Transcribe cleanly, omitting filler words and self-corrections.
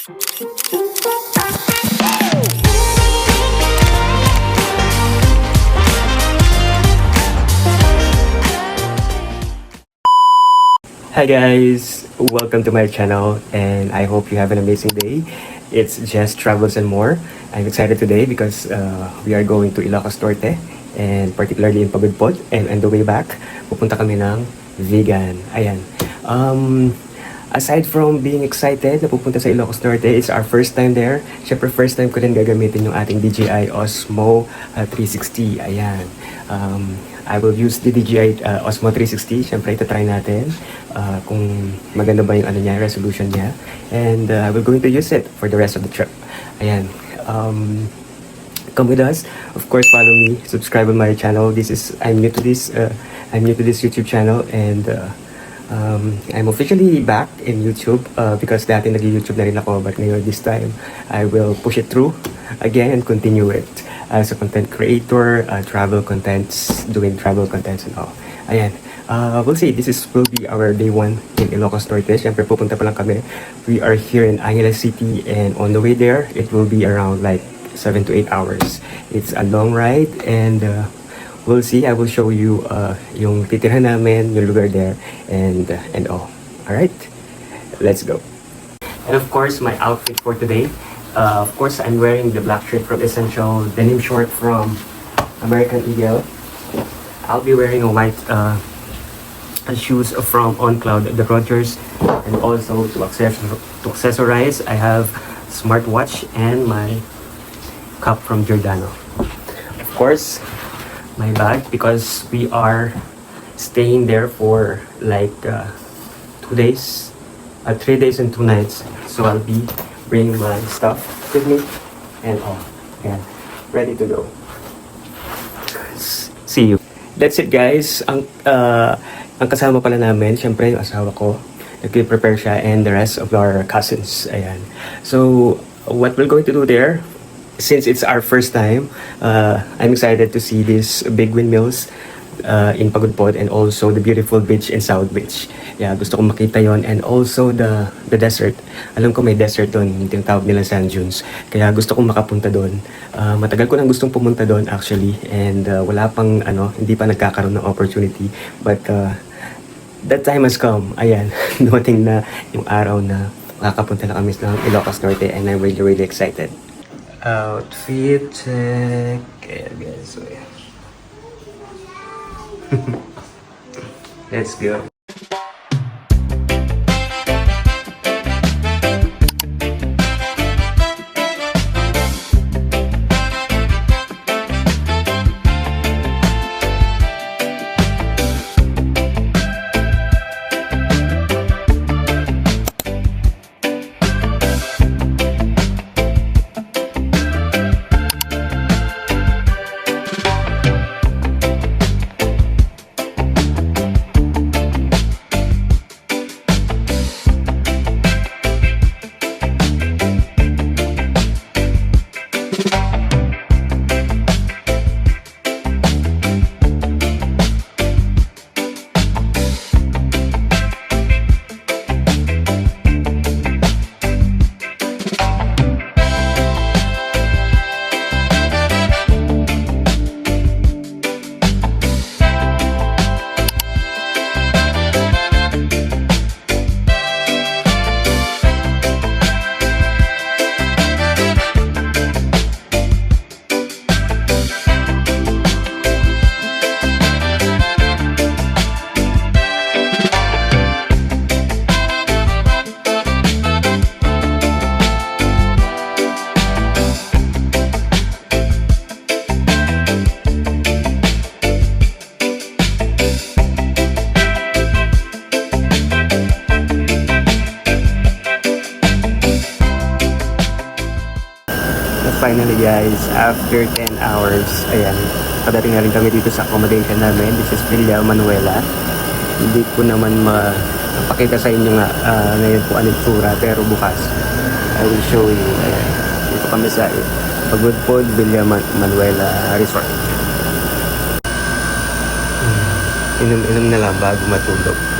Hi guys! Welcome to my channel and I hope you have an amazing day. It's Jess Travels and More. I'm excited today because we are going to Ilocos Norte and particularly in Pagudpod, and on the way back, pupunta kami ng Vigan. Ayan. Aside from being excited na pupunta sa Ilocos Norte, it's our first time there. Siyempre first time ko rin gagamitin yung ating DJI Osmo 360. Ayan. I will use the DJI Osmo 360. Siyempre, ito-try natin kung maganda ba yung ano niya, resolution niya. And I will going to use it for the rest of the trip. Ayan. Come with us. Of course, follow me. Subscribe on my channel. I'm new to this YouTube channel, and I'm officially back in YouTube because dati nag-YouTube na rin ako, but ngayon this time I will push it through again and continue it as a content creator, travel contents, doing travel contents and all. Ayan. We'll see. Will be our day 1 in Ilocos Norte. Siyempre, pupunta pa lang kami. We are here in Angeles City, and on the way there, it will be around like 7 to 8 hours. It's a long ride, and we'll see. I will show you yung titirhan namin, yung lugar there, and all. Alright? Let's go. And of course, my outfit for today. Of course, I'm wearing the black shirt from Essential, denim short from American Eagle. I'll be wearing a white shoes from On Cloud, the Rogers, and also to accessorize, I have smartwatch and my cup from Giordano. Of course, my bag, because we are staying there for like 3 days and 2 nights. So I'll be bringing my stuff with me and all. And ready to go. See you. That's it, guys. Ang kasama pala namin, syempre yung asawa ko, nag-prepare siya, and the rest of our cousins. Ayan. So, what we're going to do there, since it's our first time, I'm excited to see these big windmills in Pagudpod, and also the beautiful beach in South Beach. Yeah, gusto kong makita yon, and also the desert. Alam ko may desert doon, yung tinatawag nila sand dunes. Kaya gusto kong makapunta doon. Matagal ko nang gustong pumunta doon actually, and wala pang hindi pa nagkakaroon ng opportunity. But that time has come. Ayan, dumating na yung araw na makakapunta na kami ng Ilocos Norte, and I'm really, really excited. Outfit check. Ayan guys, so yeah. Let's go. Finally guys, after 10 hours, ayan, padating na rin kami dito sa accommodation namin. This is Villa Manuela. Hindi ko naman mapakita sa inyo nga ngayon po anong tura, pero bukas I will show you. Ayan, dito kami sa Pagudpod, Villa Manuela Resort. Inom na lang bago matulog.